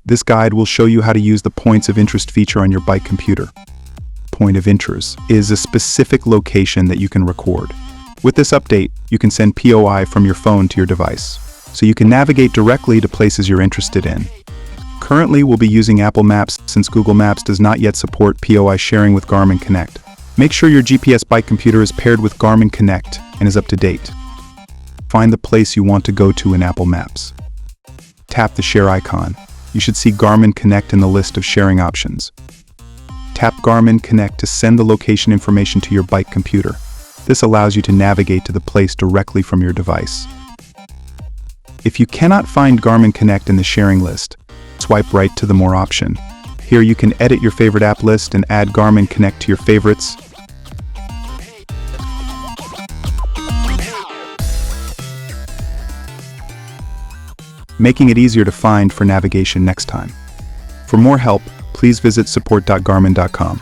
This guide will show you how to use the Points of Interest feature on your bike computer. Point of interest is a specific location that you can record. With this update, you can send POI from your phone to your device, so you can navigate directly to places you're interested in. Currently, we'll be using Apple Maps since Google Maps does not yet support POI sharing with Garmin Connect. Make sure your GPS bike computer is paired with Garmin Connect and is up to date. Find the place you want to go to in Apple Maps. Tap the share icon. You should see Garmin Connect in the list of sharing options. Tap Garmin Connect to send the location information to your bike computer. This allows you to navigate to the place directly from your device. If you cannot find Garmin Connect in the sharing list, swipe right to the More option. Here you can edit your favorite app list and add Garmin Connect to your favorites. Making it easier to find for navigation next time. For more help, please visit support.garmin.com.